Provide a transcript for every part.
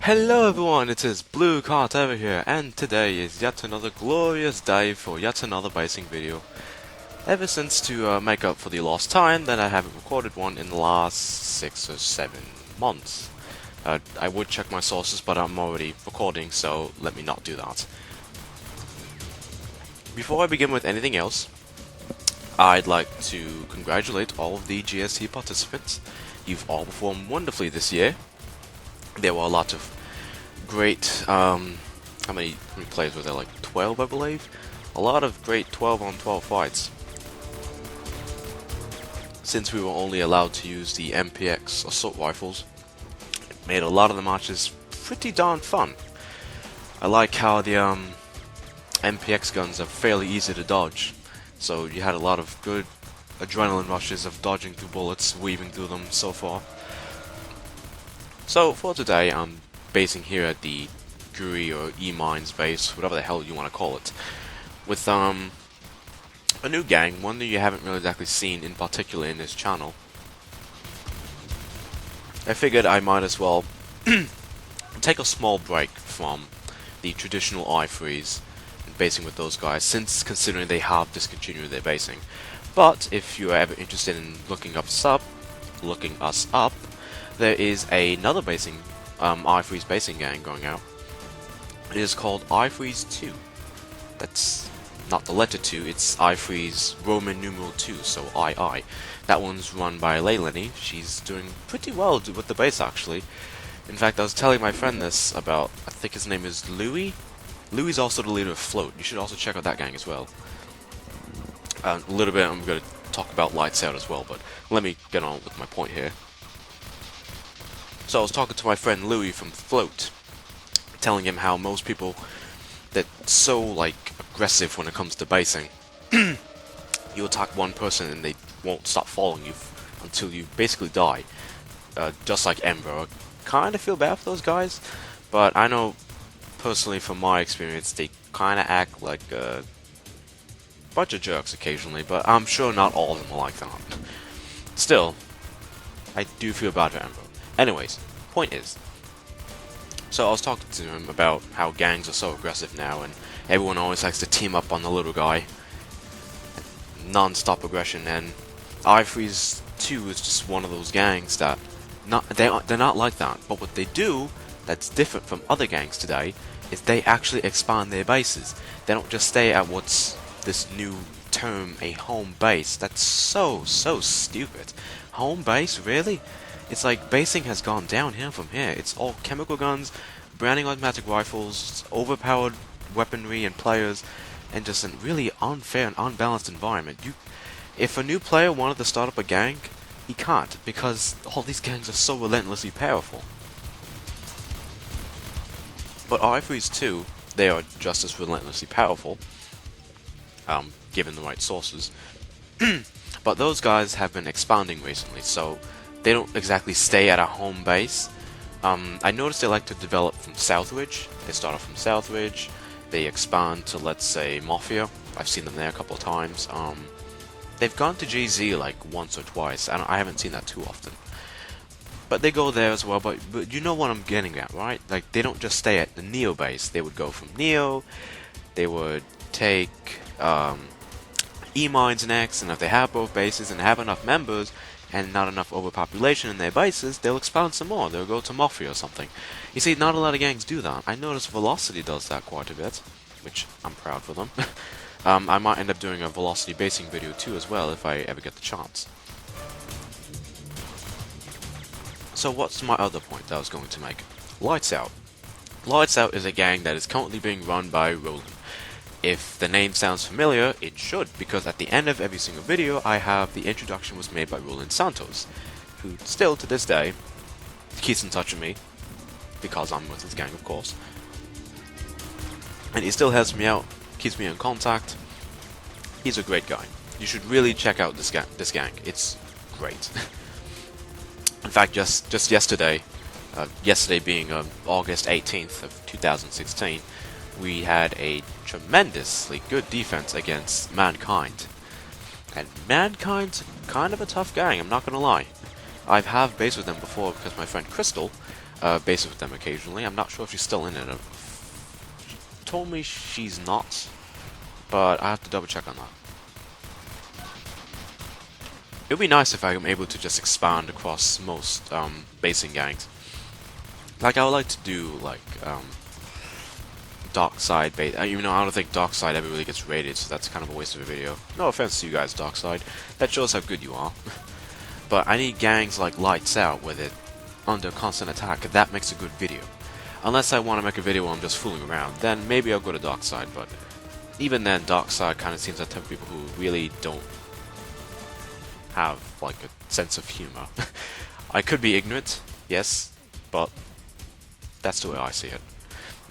Hello everyone, it is BluecatEra here, and today is yet another glorious day for yet another basing video. Ever since to make up for the lost time that I haven't recorded one in the last 6 or 7 months. I would check my sources, but I'm already recording, so let me not do that. Before I begin with anything else, I'd like to congratulate all of the GST participants. You've all performed wonderfully this year. There were a lot of great, how many players were there, like 12 I believe? A lot of great 12 on 12 fights. Since we were only allowed to use the MPX assault rifles, it made a lot of the matches pretty darn fun. I like how the MPX guns are fairly easy to dodge, so you had a lot of good adrenaline rushes of dodging through bullets, weaving through them, so forth. So for today, I'm basing here at the GUI or E-Mines base, whatever the hell you want to call it, with a new gang, one that you haven't really exactly seen in particular in this channel. I figured I might as well take a small break from the traditional I-Freeze and basing with those guys, since considering they have discontinued their basing. But if you are ever interested in looking us up, there is another basing I-Freeze basing gang going out. It is called I-Freeze 2. That's not the letter 2, it's I-Freeze Roman numeral 2, so II. That one's run by Leilani. She's doing pretty well with the base, actually. In fact, I was telling my friend this about, I think his name is Louis. Louis is also the leader of Float. You should also check out that gang as well. A little bit I'm going to talk about LightsOut as well, but let me get on with my point here. So I was talking to my friend Louis from Float, telling him how most people that so like aggressive when it comes to basing. You attack one person and they won't stop following you until you basically die. Just like Ember. I kind of feel bad for those guys, but I know personally from my experience they kind of act like a bunch of jerks occasionally, but I'm sure not all of them are like that. Still, I do feel bad for Ember. Anyways, point is, so I was talking to him about how gangs are so aggressive now, and everyone always likes to team up on the little guy. Non-stop aggression, and I-Freeze 2 is just one of those gangs that they're not like that. But what they do that's different from other gangs today is they actually expand their bases. They don't just stay at what's this new term, a home base. That's so stupid. Home base, really? It's like basing has gone downhill from here. It's all chemical guns, branding automatic rifles, overpowered weaponry and players, and just a really unfair and unbalanced environment. If a new player wanted to start up a gang, he can't, because all these gangs are so relentlessly powerful. But I-Freeze 2, they are just as relentlessly powerful, given the right sources. But those guys have been expanding recently, so they don't exactly stay at a home base. I noticed they like to develop from Southridge. They start off from Southridge, they expand to, let's say, Mafia. I've seen them there a couple of times. They've gone to GZ like once or twice, and I haven't seen that too often. But they go there as well, but you know what I'm getting at, right? Like, they don't just stay at the Neo base. They would go from Neo, they would take E-Mines next, and if they have both bases and have enough members, and not enough overpopulation in their bases, they'll expand some more. They'll go to Mafia or something. You see, not a lot of gangs do that. I noticed Velocity does that quite a bit, which I'm proud for them. I might end up doing a Velocity basing video too as well if I ever get the chance. So what's my other point that I was going to make? LightsOut. LightsOut is a gang that is currently being run by Roland. If the name sounds familiar, it should, because at the end of every single video I have the introduction was made by Roland Santos, who still to this day keeps in touch with me, because I'm with his gang of course. And he still helps me out, keeps me in contact. He's a great guy. You should really check out this gang. It's great. In fact, just yesterday, yesterday being August 18th of 2016, we had a tremendously good defense against Mankind. And Mankind's kind of a tough gang, I'm not gonna lie. I have based with them before because my friend Crystal bases with them occasionally. I'm not sure if she's still in it. She told me she's not, but I have to double check on that. It would be nice if I'm able to just expand across most basing gangs. Like, I would like to do, like, Dark Side base. Even though I don't think Dark Side ever really gets rated, so that's kind of a waste of a video. No offense to you guys, Dark Side. That shows how good you are. But I need gangs like Lights Out with it under constant attack. That makes a good video. Unless I want to make a video where I'm just fooling around, then maybe I'll go to Dark Side. But even then, Dark Side kind of seems like type of people who really don't have like a sense of humor. I could be ignorant, yes, but that's the way I see it.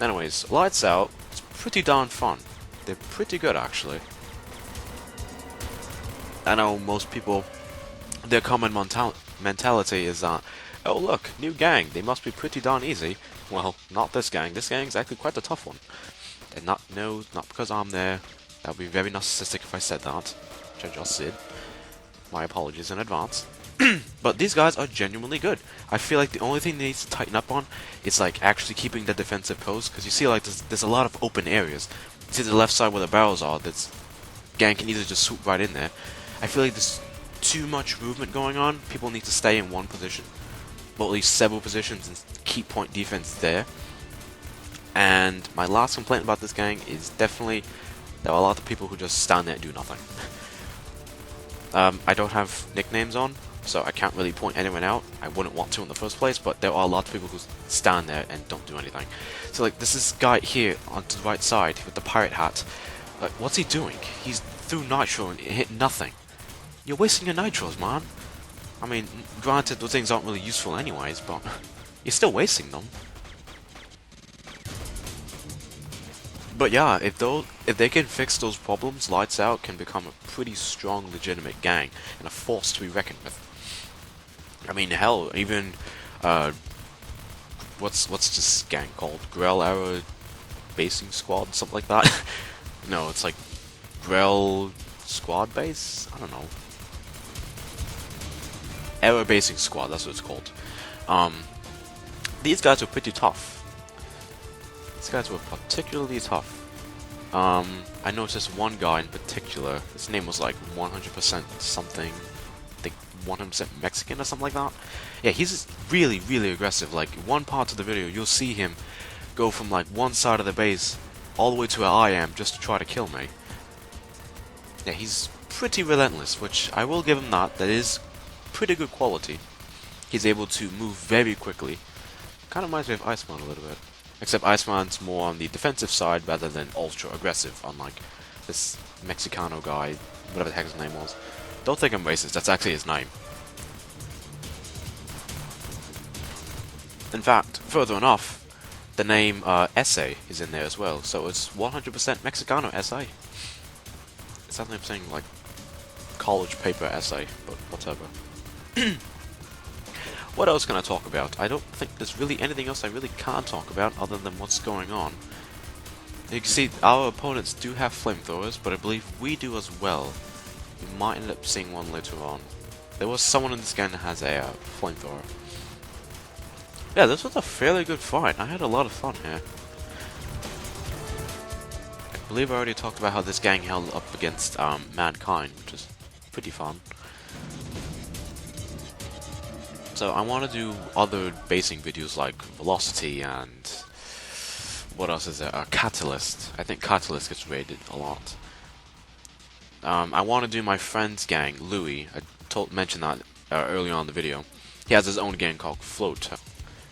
Anyways, Lights Out, it's pretty darn fun. They're pretty good, actually. I know most people, their common mentality is that, oh look, new gang, they must be pretty darn easy. Well, not this gang. This gang's actually quite a tough one. And not because I'm there. That would be very narcissistic if I said that, which I just did. My apologies in advance. But these guys are genuinely good. I feel like the only thing they need to tighten up on is like actually keeping the defensive post, because you see like there's a lot of open areas. You see the left side where the barrels are, this gang can either just swoop right in there. I feel like there's too much movement going on. People need to stay in one position, well, at least several positions, and keep point defense there. And my last complaint about this gang is definitely there are a lot of people who just stand there and do nothing. I don't have nicknames on, so I can't really point anyone out. I wouldn't want to in the first place, but there are a lot of people who stand there and don't do anything. So like, this is guy here on the right side with the pirate hat. Like, what's he doing? He's threw nitro and hit nothing. You're wasting your nitros, man. I mean, granted, those things aren't really useful anyways, but you're still wasting them. But yeah, if they can fix those problems, Lights Out can become a pretty strong, legitimate gang and a force to be reckoned with. I mean, hell, even what's this gang called? BluecatEra basing squad, something like that. No, it's like Graal squad base. I don't know. Era basing squad. That's what it's called. These guys are pretty tough. These guys were particularly tough. I noticed one guy in particular, his name was like 100% something, I think 100% Mexican or something like that. Yeah, he's really, really aggressive. Like, one part of the video, you'll see him go from like one side of the base all the way to where I am just to try to kill me. Yeah, he's pretty relentless, which I will give him that. That is pretty good quality. He's able to move very quickly. Kind of reminds me of Iceman a little bit. Except Iceman's more on the defensive side rather than ultra aggressive, unlike this Mexicano guy, whatever the heck his name was. Don't think I'm racist, that's actually his name. In fact, further enough, the name Essay is in there as well, so it's 100% Mexicano Essay. It sounds like I'm saying like college paper essay, but whatever. What else can I talk about? I don't think there's really anything else I really can talk about other than what's going on. You can see our opponents do have flamethrowers, but I believe we do as well. We might end up seeing one later on. There was someone in this game that has a flamethrower. Yeah, this was a fairly good fight. I had a lot of fun here. I believe I already talked about how this gang held up against Mankind, which is pretty fun. So I want to do other basing videos like Velocity and what else is there? Catalyst. I think Catalyst gets rated a lot. I want to do my friend's gang, Louis. I mentioned that earlier on in the video. He has his own gang called Float.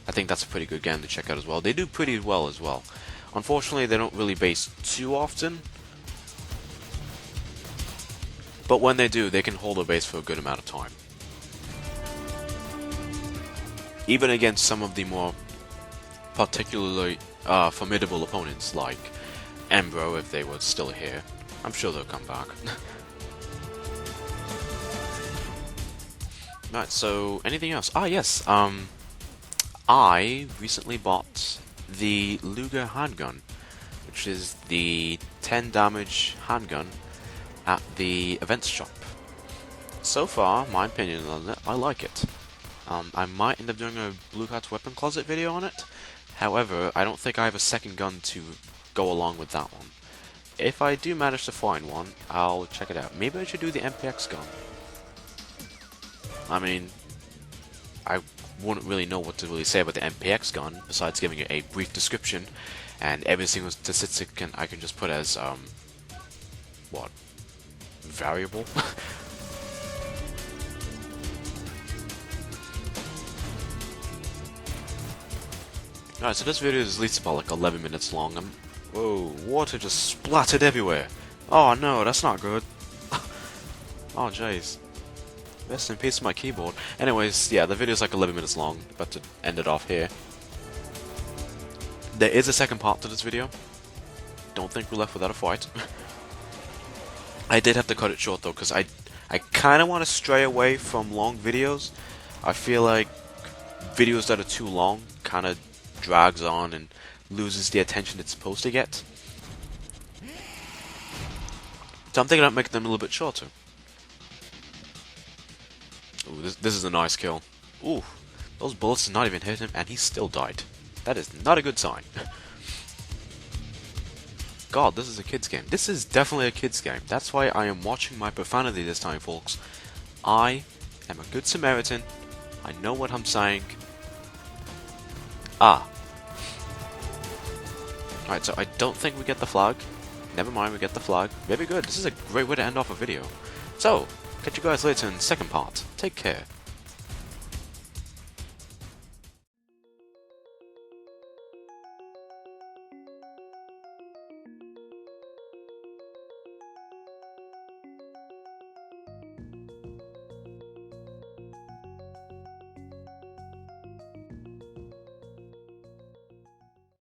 I think that's a pretty good game to check out as well. They do pretty well as well. Unfortunately, they don't really base too often. But when they do, they can hold a base for a good amount of time. Even against some of the more particularly formidable opponents like Embro, if they were still here. I'm sure they'll come back. Right, so anything else? Ah, yes. I recently bought the Luger handgun, which is the 10 damage handgun at the events shop. So far, my opinion on it, I like it. I might end up doing a Bluecat's weapon closet video on it. However, I don't think I have a second gun to go along with that one. If I do manage to find one, I'll check it out. Maybe I should do the MPX gun. I mean, I wouldn't really know what to really say about the MPX gun, besides giving it a brief description, and every single statistic I can just put as, what? Variable? Alright, so this video is at least about like 11 minutes long. Whoa, water just splattered everywhere. Oh no, that's not good. Oh jeez. Rest in peace my keyboard. Anyways, yeah, the video is like 11 minutes long. About to end it off here. There is a second part to this video. Don't think we're left without a fight. I did have to cut it short though, because I kind of want to stray away from long videos. I feel like videos that are too long kind of drags on and loses the attention it's supposed to get. So I'm thinking about making them a little bit shorter. Ooh, this is a nice kill. Ooh, those bullets did not even hit him and he still died. That is not a good sign. God, this is a kid's game. This is definitely a kid's game. That's why I am watching my profanity this time, folks. I am a good Samaritan. I know what I'm saying. Ah. Alright, so I don't think we get the flag. Never mind, we get the flag. Very good. This is a great way to end off a video. So, catch you guys later in the second part. Take care.